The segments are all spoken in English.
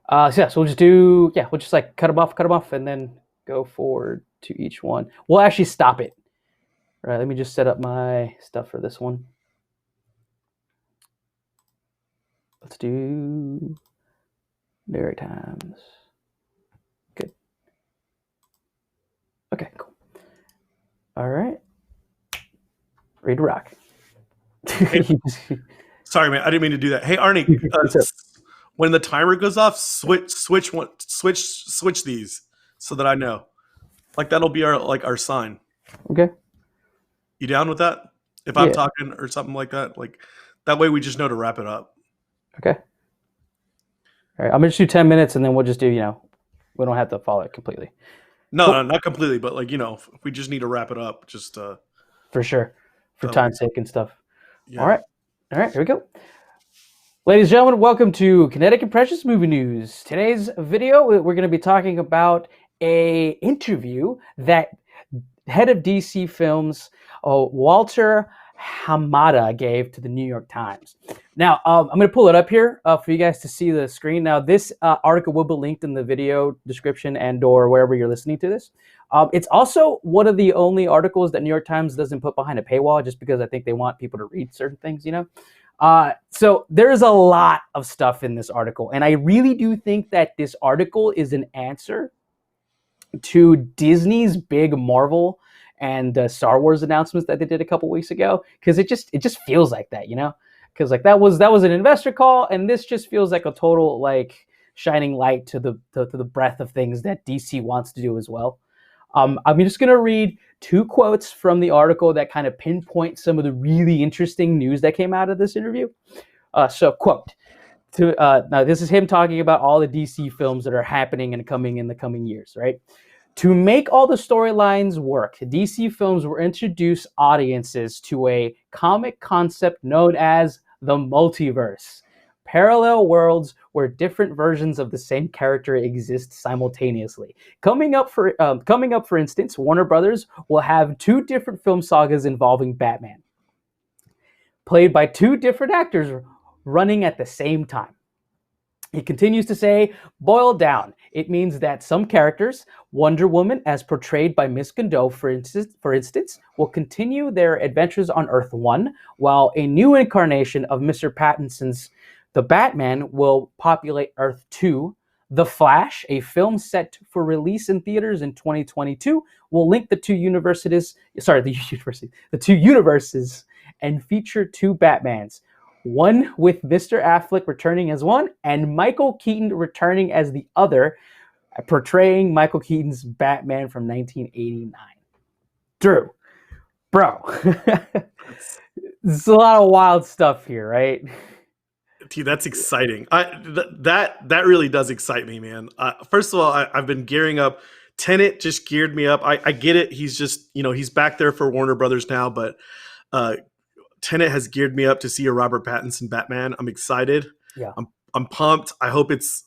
So we'll just like cut them off, and then go forward to each one. We'll actually stop it. All right, let me just set up my stuff for this one. Let's do Derek Times. Good. Okay, cool. All right. Ready to rock. Hey, sorry, man. I didn't mean to do that. Hey, Arnie, when the timer goes off, switch these so that I know. Like that'll be our sign. Okay. You down with that? If I'm talking or something like that, like that way we just know to wrap it up. Okay. All right. I'm gonna just do 10 minutes, and then we'll just do. We don't have to follow it completely. No, not completely, but like if we just need to wrap it up, just for sure, for time's sake and stuff. Yeah. All right, here we go. Ladies and gentlemen, welcome to Kinetic and Precious Movie News. Today's video, we're going to be talking about a interview that head of DC Films, Walter Hamada, gave to the New York Times. Now, I'm going to pull it up here for you guys to see the screen. Now, this article will be linked in the video description and or wherever you're listening to this. It's also one of the only articles that New York Times doesn't put behind a paywall, just because I think they want people to read certain things, So there's a lot of stuff in this article, and I really do think that this article is an answer to Disney's big Marvel and Star Wars announcements that they did a couple weeks ago, because it just feels like that, because like that was an investor call, and this just feels like a total like shining light to the breadth of things that DC wants to do as well. I'm just going to read two quotes from the article that kind of pinpoint some of the really interesting news that came out of this interview. So, quote, now this is him talking about all the DC films that are happening and coming in the coming years, right? To make all the storylines work, DC films will introduce audiences to a comic concept known as the multiverse. Parallel worlds where different versions of the same character exist simultaneously. Coming up, for instance, Warner Brothers will have two different film sagas involving Batman, played by two different actors running at the same time. He continues to say, boiled down, it means that some characters, Wonder Woman as portrayed by Miss Gadot, for instance, will continue their adventures on Earth 1, while a new incarnation of Mr. Pattinson's The Batman will populate Earth 2. The Flash, a film set for release in theaters in 2022, will link the two universes and feature two Batmans. One with Mr. Affleck returning as one, and Michael Keaton returning as the other, portraying Michael Keaton's Batman from 1989. Drew, bro, it's a lot of wild stuff here, right? Dude, that's exciting. That really does excite me, man. First of all, I've been gearing up. Tenet just geared me up. I get it. He's just he's back there for Warner Brothers now, but Tenet has geared me up to see a Robert Pattinson Batman. I'm excited. Yeah, I'm pumped. I hope it's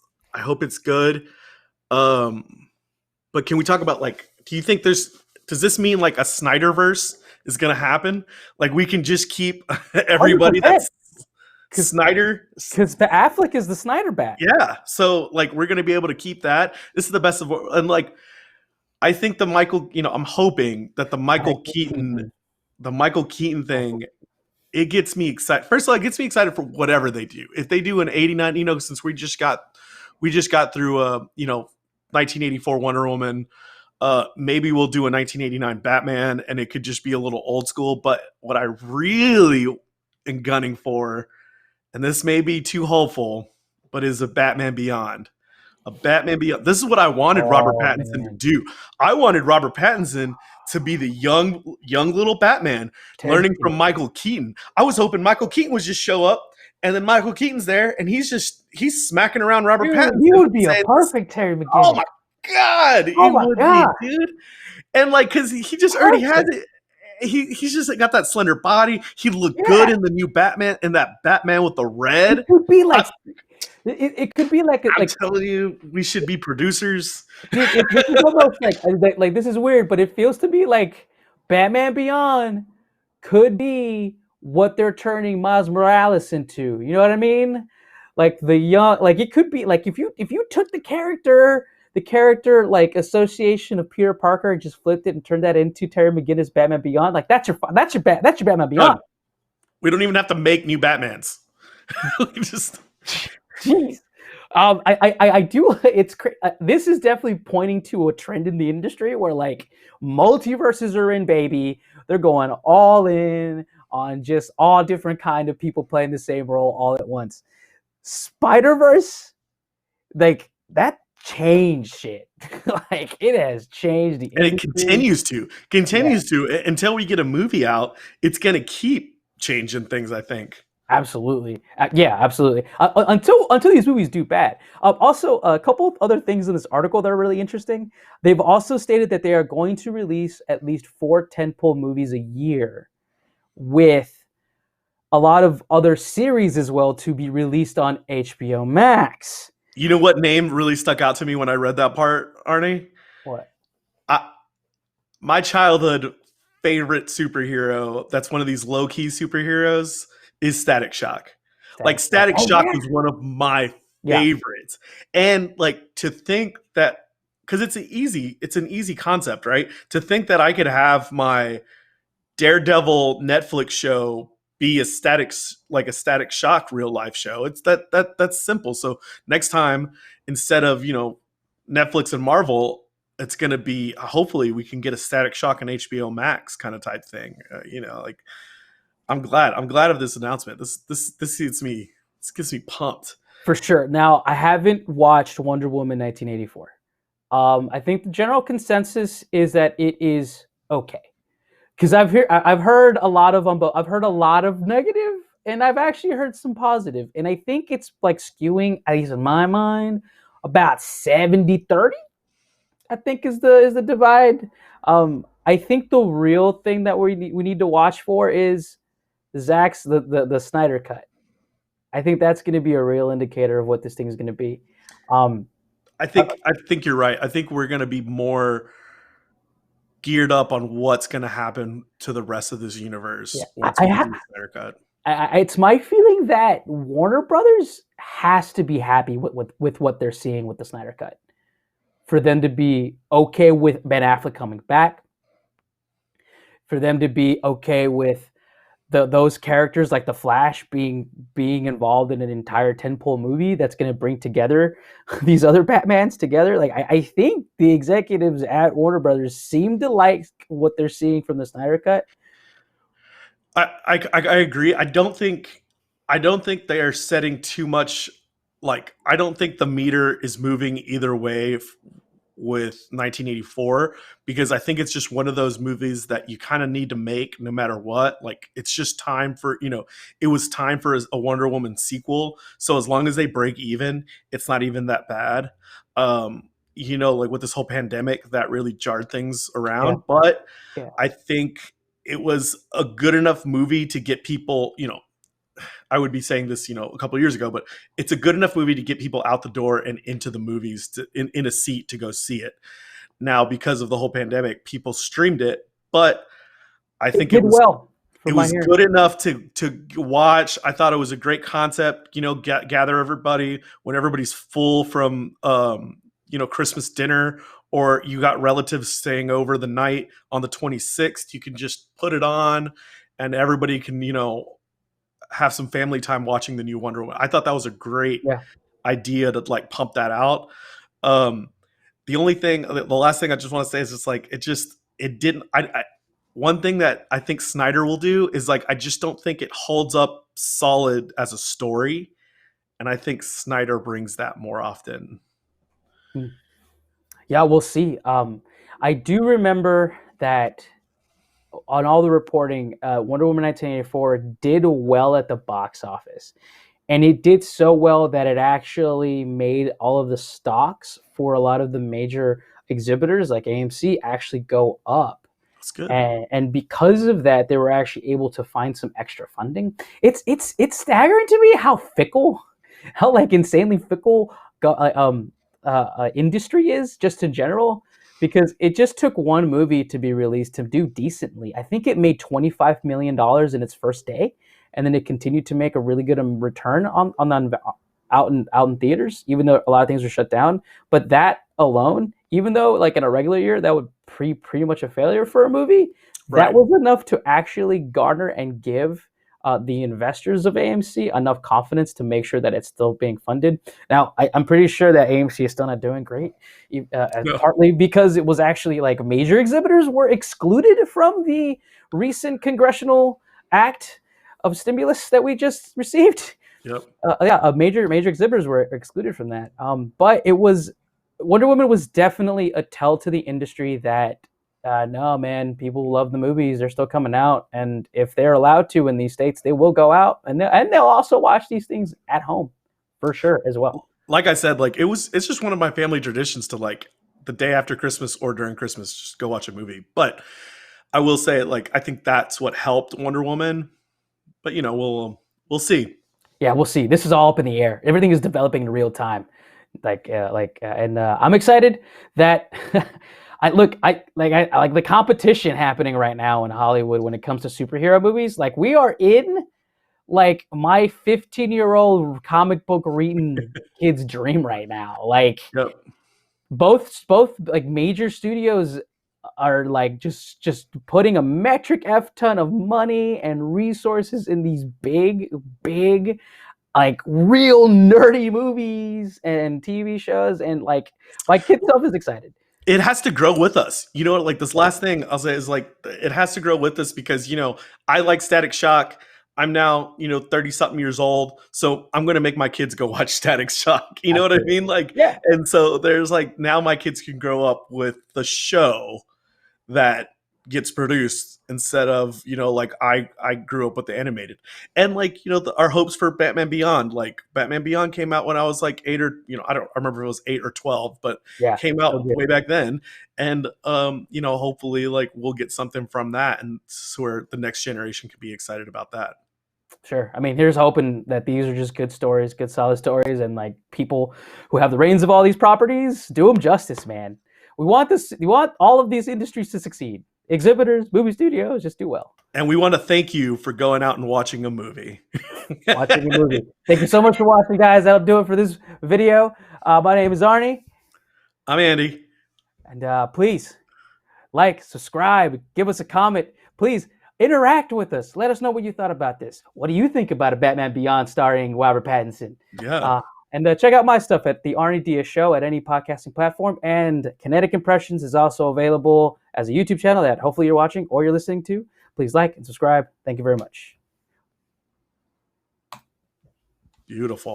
good. But can we talk about do you think does this mean like a Snyderverse is gonna happen? Like we can just keep everybody 100%. That's Snyder, because the Affleck is the Snyder Bat. Yeah, so like we're gonna be able to keep that. This is the best of, and like I think the Michael, I'm hoping that the Michael Keaton thing, it gets me excited. First of all, it gets me excited for whatever they do. If they do an 89, since we just got through 1984 Wonder Woman, maybe we'll do a 1989 Batman, and it could just be a little old school. But what I really am gunning for, and this may be too hopeful, but is a Batman Beyond. A Batman Beyond. This is what I wanted Robert Pattinson to do. I wanted Robert Pattinson to be the young little Batman, learning from Michael Keaton. I was hoping Michael Keaton would just show up, and then Michael Keaton's there, and he's smacking around Robert Pattinson. He would be a perfect Terry McGinnis. Oh my God. He would be, dude. And because he just already has it. He's just got that slender body. He looked good in the new Batman, in that Batman with the red. It could be like it could be like I'm telling you, we should be producers. It's almost like this is weird, but it feels to me like Batman Beyond could be what they're turning Miles Morales into. You know what I mean? like the young, like it could be like if you took the character like association of Peter Parker and just flipped it and turned that into Terry McGinnis Batman Beyond, like that's your Batman Beyond. Done. We don't even have to make new Batmans. Just Jeez. I do. This is definitely pointing to a trend in the industry where like multiverses are in, baby. They're going all in on just all different kind of people playing the same role all at once. Spider-Verse, like that changed shit. Like it has changed the and it industry. continues to until we get a movie out. It's gonna keep changing things, I think. Absolutely, yeah, absolutely. Until these movies do bad. Also, a couple of other things in this article that are really interesting. They've also stated that they are going to release at least 4 tentpole movies a year, with a lot of other series as well to be released on HBO Max. You know what name really stuck out to me when I read that part, Arnie? What? My childhood favorite superhero, that's one of these low-key superheroes, is Static Shock. Like Static Oh Shock yeah, was one of my yeah, favorites. And like to think that, because it's an easy concept, right? To think that I could have my Daredevil Netflix show be a Static Shock real life show. It's that's simple. So next time, instead of Netflix and Marvel, it's gonna be, hopefully we can get a Static Shock on HBO Max kind of type thing. Like I'm glad of this announcement. This gets me pumped. for sure. Now, I haven't watched Wonder Woman 1984. I think the general consensus is that it is okay. Because I've heard a lot of I've heard a lot of negative, and I've actually heard some positive. And I think it's like skewing, at least in my mind, about 70-30. I think is the divide. I think the real thing that we need to watch for is the Snyder cut. I think that's going to be a real indicator of what this thing is going to be. Um, I think you're right. I think we're gonna be more geared up on what's going to happen to the rest of this yeah, universe once we get the Snyder cut. it's my feeling that Warner Brothers has to be happy with what they're seeing with the Snyder cut, for them to be okay with Ben Affleck coming back, for them to be okay with those characters like the Flash being involved in an entire tentpole movie that's going to bring together these other Batmans together. Like I think the executives at Warner Brothers seem to like what they're seeing from the Snyder cut. I agree. I don't think they are setting too much. Like I don't think the meter is moving either way with 1984, because I think it's just one of those movies that you kind of need to make no matter what. Like it's just time for, it was time for a Wonder Woman sequel. So as long as they break even, it's not even that bad. Like with this whole pandemic, that really jarred things Yeah, around. But yeah, I think it was a good enough movie to get people, I would be saying this, a couple of years ago, but it's a good enough movie to get people out the door and into the movies in a seat to go see it. Now, because of the whole pandemic, people streamed it, but I think did well. it was good enough to watch. I thought it was a great concept, gather everybody when everybody's full from, Christmas dinner, or you got relatives staying over the night on the 26th. You can just put it on and everybody can, have some family time watching the new Wonder Woman. I thought that was a great idea to like pump that out. The last thing I just want to say is it didn't. One thing that I think Snyder will do is like, I just don't think it holds up solid as a story. And I think Snyder brings that more often. Yeah, we'll see. I do remember that on all the reporting, Wonder Woman 1984 did well at the box office. And it did so well that it actually made all of the stocks for a lot of the major exhibitors like AMC actually go up. That's good. And because of that, they were actually able to find some extra funding. It's staggering to me how like insanely fickle industry is just in general, because it just took one movie to be released to do decently. I think it made $25 million in its first day, and then it continued to make a really good return on out in theaters, even though a lot of things are shut down. But that alone, even though like in a regular year that would pretty much a failure for a movie, that Right. was enough to actually garner and give the investors of AMC enough confidence to make sure that it's still being funded. Now, I'm pretty sure that AMC is still not doing great, No. partly because it was actually like major exhibitors were excluded from the recent congressional act of stimulus that we just received. Yep. Major exhibitors were excluded from that. But it was Wonder Woman was definitely a tell to the industry that no, man, people love the movies. They're still coming out, and if they're allowed to in these states, they will go out and they'll also watch these things at home for sure as well. Like I said, like it's just one of my family traditions to like the day after Christmas or during Christmas just go watch a movie. But I will say, like, I think that's what helped Wonder Woman. But we'll see. Yeah, we'll see. This is all up in the air. Everything is developing in real time. And I'm excited that I like the competition happening right now in Hollywood when it comes to superhero movies. Like we are in like my 15-year-old comic book reading kid's dream right now. Like Yep. both like major studios are like just putting a metric f ton of money and resources in these big like real nerdy movies and TV shows, and like my kid self is excited. It has to grow with us. Like this last thing I'll say is like it has to grow with us because I like Static Shock. I'm now 30 something years old, so I'm gonna make my kids go watch Static Shock. You know what I mean? Like, Yeah, and so there's like now my kids can grow up with the show that gets produced instead of like I grew up with the animated. And like our hopes for Batman Beyond, like Batman Beyond came out when I was like 8 or I don't remember if it was 8 or 12, but yeah, came so out good. way back then. And hopefully like we'll get something from that, and so where the next generation can be excited about that. Sure. I mean, here's hoping that these are just good stories, good solid stories, and like people who have the reins of all these properties do them justice, man. We want this. We want all of these industries to succeed. Exhibitors, movie studios, just do well. And we want to thank you for going out and watching a movie. Watching a movie. Thank you so much for watching, guys. That'll do it for this video. My name is Arnie, I'm Andy. and please like, subscribe, give us a comment. Please interact with us. Let us know what you thought about this. What do you think about a Batman Beyond starring Robert Pattinson? Yeah. And check out my stuff at the Arnie Diaz Show at any podcasting platform. And Kinetic Impressions is also available as a YouTube channel that hopefully you're watching or you're listening to. Please like and subscribe. Thank you very much. Beautiful.